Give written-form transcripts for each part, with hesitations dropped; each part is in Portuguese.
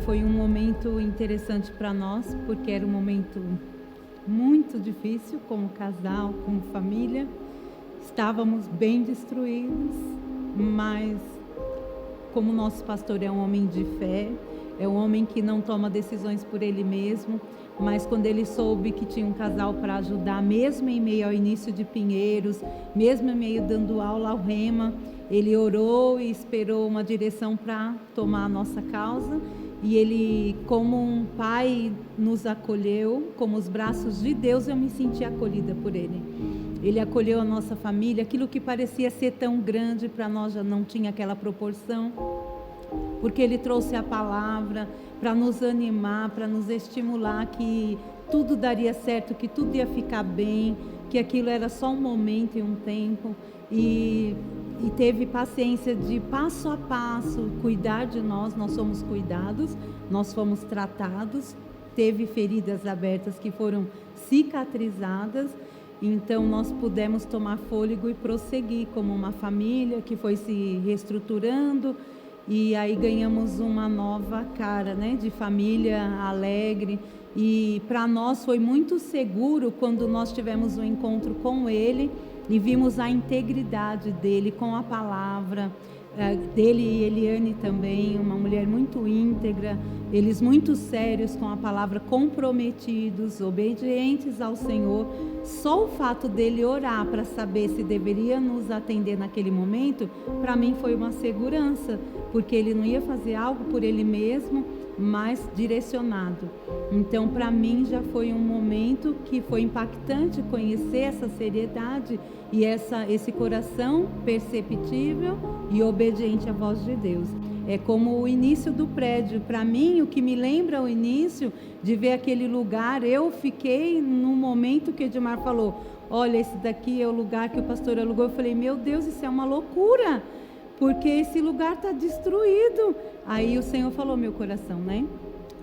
Foi um momento interessante para nós, porque era um momento muito difícil como casal, como família. Estávamos bem destruídos, mas como nosso pastor é um homem de fé, é um homem que não toma decisões por ele mesmo, mas quando ele soube que tinha um casal para ajudar, mesmo em meio ao início de Pinheiros, mesmo em meio dando aula ao Rema, ele orou e esperou uma direção para tomar a nossa causa. E ele, como um pai, nos acolheu, como os braços de Deus, eu me senti acolhida por ele. Ele acolheu a nossa família, aquilo que parecia ser tão grande para nós já não tinha aquela proporção, porque ele trouxe a palavra para nos animar, para nos estimular que tudo daria certo, que tudo ia ficar bem, que aquilo era só um momento e um tempo, e teve paciência de passo a passo cuidar de nós. Nós somos cuidados, nós fomos tratados, teve feridas abertas que foram cicatrizadas, então nós pudemos tomar fôlego e prosseguir como uma família que foi se reestruturando, e aí ganhamos uma nova cara, né, de família alegre. E para nós foi muito seguro quando nós tivemos um encontro com ele e vimos a integridade dele com a palavra, dele e Eliane também, uma mulher muito íntegra, eles muito sérios com a palavra, comprometidos, obedientes ao Senhor. Só o fato dele orar para saber se deveria nos atender naquele momento, para mim foi uma segurança, porque ele não ia fazer algo por ele mesmo, mas direcionado. Então, para mim, já foi um momento que foi impactante conhecer essa seriedade e esse coração perceptível e obediente à voz de Deus. É como o início do prédio. Para mim, o que me lembra o início de ver aquele lugar, eu fiquei no momento que Edmar falou, olha, esse daqui é o lugar que o pastor alugou. Eu falei, meu Deus, isso é uma loucura, porque esse lugar está destruído. Aí o Senhor falou meu coração, né?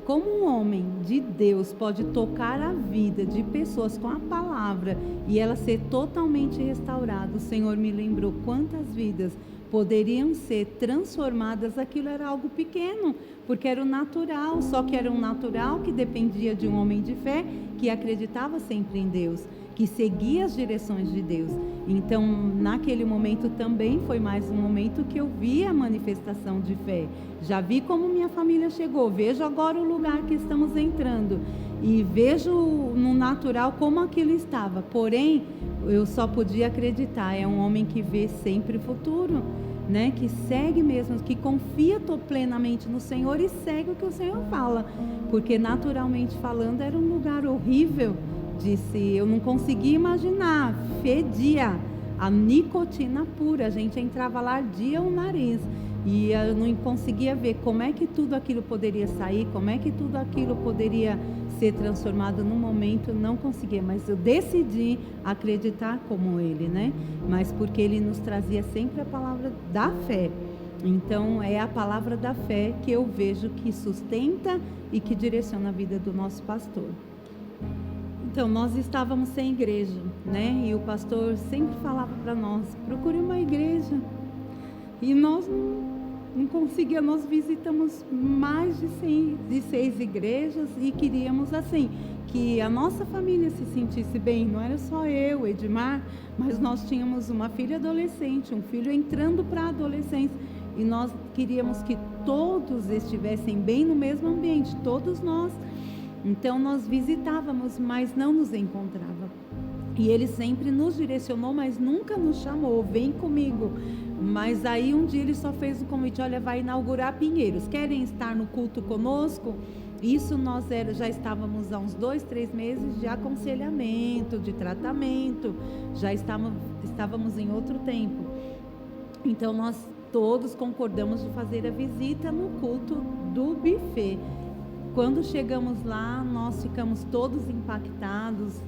Como um homem de Deus pode tocar a vida de pessoas com a palavra e ela ser totalmente restaurada? O Senhor me lembrou quantas vidas poderiam ser transformadas. Aquilo era algo pequeno, porque era o natural, só que era um natural que dependia de um homem de fé, que acreditava sempre em Deus, que seguia as direções de Deus. Então, naquele momento também foi mais um momento que eu vi a manifestação de fé. Já vi como minha família chegou, vejo agora o lugar que estamos entrando e vejo no natural como aquilo estava. Porém, eu só podia acreditar, é um homem que vê sempre o futuro, né? Que segue mesmo, que confia plenamente no Senhor e segue o que o Senhor fala, porque naturalmente falando era um lugar horrível. Disse, eu não conseguia imaginar, fedia a nicotina pura, a gente entrava lá, ardia o nariz, e eu não conseguia ver como é que tudo aquilo poderia sair, como é que tudo aquilo poderia ser transformado num momento. Não conseguia, mas eu decidi acreditar como ele, né? Mas porque ele nos trazia sempre a palavra da fé. Então é a palavra da fé que eu vejo que sustenta e que direciona a vida do nosso pastor. Então, nós estávamos sem igreja, né? E o pastor sempre falava para nós, procure uma igreja. E nós não conseguíamos, nós visitamos mais de 6 igrejas e queríamos assim, que a nossa família se sentisse bem. Não era só eu, Edmar, mas nós tínhamos uma filha adolescente, um filho entrando para a adolescência. E nós queríamos que todos estivessem bem no mesmo ambiente, todos nós. Então nós visitávamos, mas não nos encontrava. E ele sempre nos direcionou, mas nunca nos chamou, vem comigo. Mas aí um dia ele só fez o convite, olha, vai inaugurar Pinheiros, querem estar no culto conosco? Isso nós já estávamos há uns 2, 3 meses de aconselhamento, de tratamento, já estávamos em outro tempo. Então nós todos concordamos de fazer a visita no culto do buffet. Quando chegamos lá, nós ficamos todos impactados.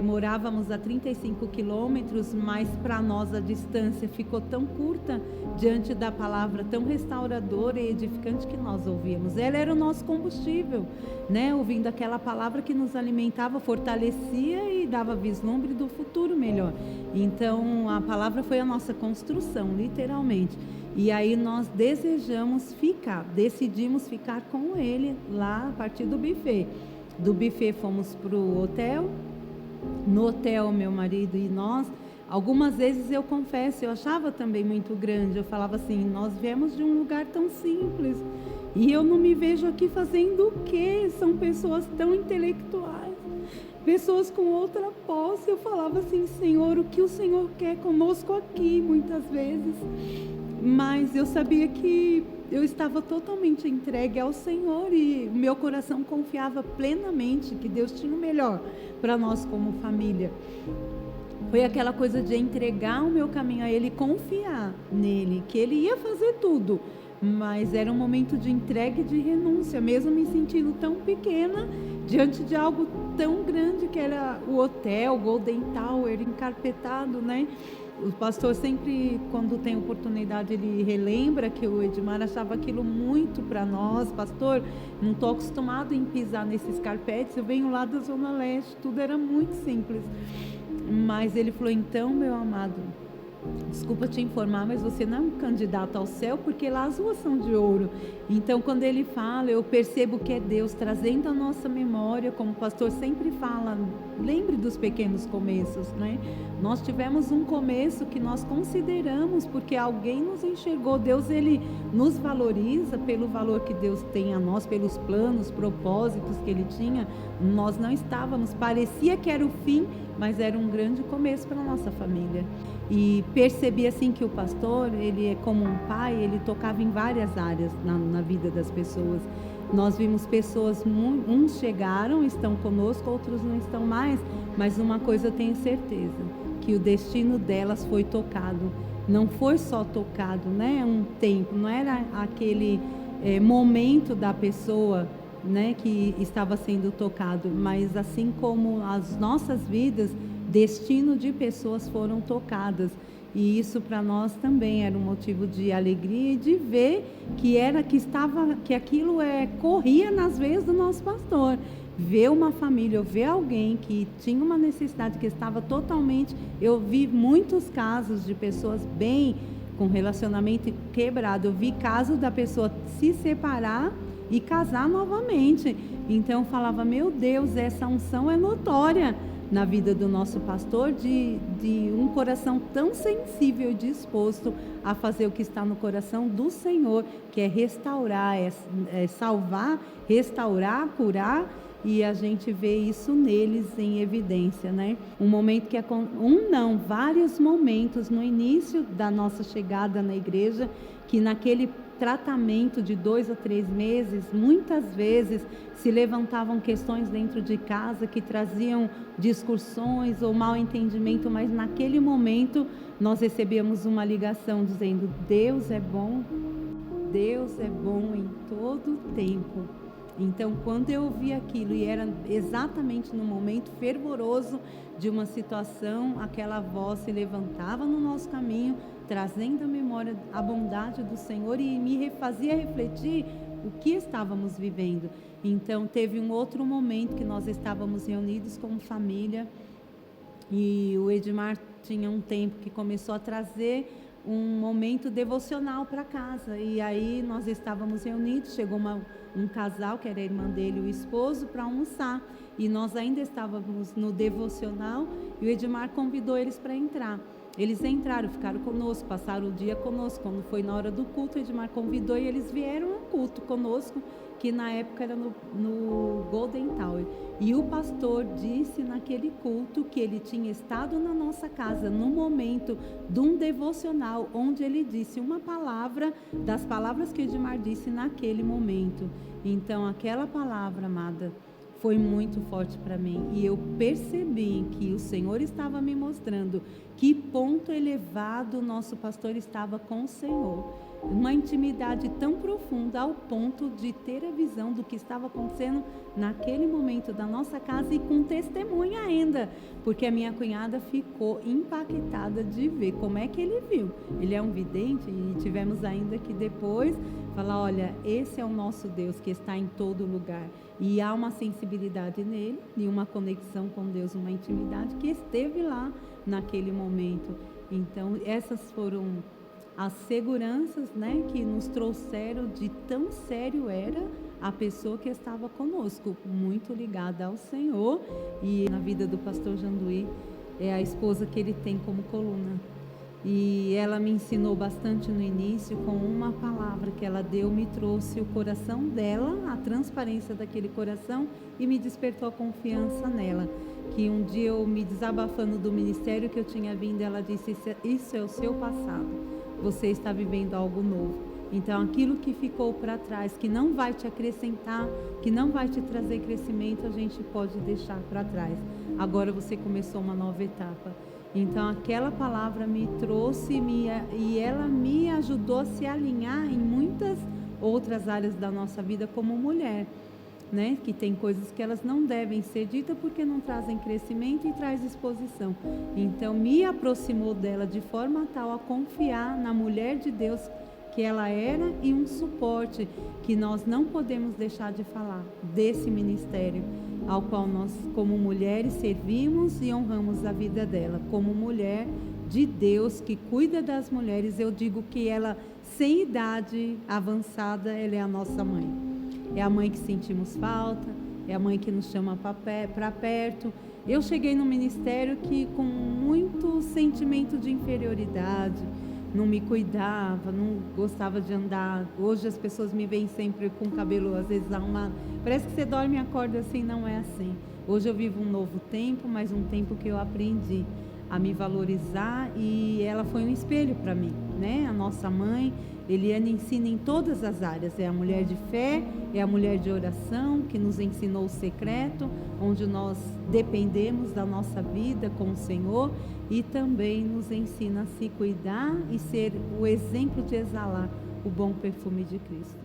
Morávamos a 35 quilômetros, mas para nós a distância ficou tão curta diante da palavra tão restauradora e edificante que nós ouvíamos. Ela era o nosso combustível, né? Ouvindo aquela palavra que nos alimentava, fortalecia e dava vislumbre do futuro melhor. Então a palavra foi a nossa construção, literalmente. E aí nós decidimos ficar com ele lá a partir do buffet. Do buffet fomos para o hotel. No hotel, meu marido e nós, algumas vezes eu confesso, eu achava também muito grande. Eu falava assim, nós viemos de um lugar tão simples e eu não me vejo aqui fazendo o quê? São pessoas tão intelectuais, pessoas com outra posse. Eu falava assim, Senhor, o que o Senhor quer conosco aqui, muitas vezes. Mas eu sabia que eu estava totalmente entregue ao Senhor e meu coração confiava plenamente que Deus tinha o melhor para nós como família. Foi aquela coisa de entregar o meu caminho a Ele, confiar nele, que Ele ia fazer tudo. Mas era um momento de entrega e de renúncia, mesmo me sentindo tão pequena, diante de algo tão grande que era o hotel, Golden Tower, encarpetado, né? O pastor sempre, quando tem oportunidade, ele relembra que o Edmar achava aquilo muito para nós. Pastor, não estou acostumado em pisar nesses carpetes, eu venho lá da Zona Leste, tudo era muito simples. Mas ele falou, então, meu amado, desculpa te informar, mas você não é um candidato ao céu, porque lá as ruas são de ouro. Então, quando ele fala, eu percebo que é Deus trazendo a nossa memória, como o pastor sempre fala, lembre dos pequenos começos, né? Nós tivemos um começo que nós consideramos, porque alguém nos enxergou. Deus, Ele nos valoriza pelo valor que Deus tem a nós, pelos planos, propósitos que Ele tinha. Nós não estávamos, parecia que era o fim, mas era um grande começo para a nossa família. E percebi assim que o pastor, ele é como um pai, ele tocava em várias áreas na vida das pessoas. Nós vimos pessoas, uns chegaram, estão conosco, outros não estão mais, mas uma coisa eu tenho certeza, que o destino delas foi tocado. Não foi só tocado, né? Um tempo, não era aquele momento da pessoa, né, que estava sendo tocado, mas assim como as nossas vidas, destino de pessoas foram tocadas, e isso para nós também era um motivo de alegria e de ver que aquilo corria nas veias do nosso pastor. Ver uma família, ver alguém que tinha uma necessidade, que estava totalmente... Eu vi muitos casos de pessoas bem, com relacionamento quebrado. Eu vi casos da pessoa se separar e casar novamente. Então eu falava, meu Deus, essa unção é notória na vida do nosso pastor, de um coração tão sensível e disposto a fazer o que está no coração do Senhor, que é restaurar, salvar, restaurar, curar, e a gente vê isso neles em evidência, né? Um momento que vários momentos no início da nossa chegada na igreja, que naquele tratamento de 2 a 3 meses, muitas vezes se levantavam questões dentro de casa que traziam discussões ou mal entendimento, mas naquele momento nós recebemos uma ligação dizendo, Deus é bom em todo o tempo. Então, quando eu ouvi aquilo, e era exatamente no momento fervoroso de uma situação, aquela voz se levantava no nosso caminho, trazendo à memória a bondade do Senhor e me fazia refletir o que estávamos vivendo. Então, teve um outro momento que nós estávamos reunidos como família, e o Edmar tinha um tempo que começou a trazer um momento devocional para casa, e aí nós estávamos reunidos, chegou um casal, que era a irmã dele e o esposo, para almoçar, e nós ainda estávamos no devocional, e o Edmar convidou eles para entrar. Eles entraram, ficaram conosco, passaram o dia conosco. Quando foi na hora do culto, o Edmar convidou e eles vieram ao culto conosco, que na época era no Golden Tower. E o pastor disse naquele culto que ele tinha estado na nossa casa, no momento de um devocional, onde ele disse uma palavra, das palavras que o Edmar disse naquele momento. Então, aquela palavra, amada, foi muito forte para mim, e eu percebi que o Senhor estava me mostrando que ponto elevado o nosso pastor estava com o Senhor, uma intimidade tão profunda ao ponto de ter a visão do que estava acontecendo naquele momento da nossa casa, e com testemunha ainda, porque a minha cunhada ficou impactada de ver como é que ele viu. Ele é um vidente, e tivemos ainda que depois falar, olha, esse é o nosso Deus que está em todo lugar, e há uma sensibilidade nele e uma conexão com Deus, uma intimidade que esteve lá naquele momento. Então essas foram as seguranças, né, que nos trouxeram de tão sério era a pessoa que estava conosco, muito ligada ao Senhor, e na vida do pastor Janduí é a esposa que ele tem como coluna. E ela me ensinou bastante no início, com uma palavra que ela deu, me trouxe o coração dela, a transparência daquele coração, e me despertou a confiança nela. Que um dia eu me desabafando do ministério que eu tinha vindo, ela disse: isso é o seu passado, você está vivendo algo novo. Então aquilo que ficou para trás, que não vai te acrescentar, que não vai te trazer crescimento, a gente pode deixar para trás. Agora você começou uma nova etapa. Então aquela palavra me trouxe e ela me ajudou a se alinhar em muitas outras áreas da nossa vida como mulher, né? Que tem coisas que elas não devem ser ditas porque não trazem crescimento e traz exposição. Então me aproximou dela de forma tal a confiar na mulher de Deus que ela era, e um suporte que nós não podemos deixar de falar desse ministério ao qual nós, como mulheres, servimos e honramos a vida dela. Como mulher de Deus que cuida das mulheres, eu digo que ela, sem idade avançada, ela é a nossa mãe. É a mãe que sentimos falta, é a mãe que nos chama para perto. Eu cheguei no ministério que com muito sentimento de inferioridade, não me cuidava, não gostava de andar. Hoje as pessoas me veem sempre com o cabelo às vezes arrumado. Parece que você dorme e acorda assim, não é assim. Hoje eu vivo um novo tempo, mas um tempo que eu aprendi a me valorizar, e ela foi um espelho para mim, né? A nossa mãe, Eliane ensina em todas as áreas. É a mulher de fé, é a mulher de oração, que nos ensinou o secreto, onde nós dependemos da nossa vida com o Senhor, e também nos ensina a se cuidar e ser o exemplo de exalar o bom perfume de Cristo.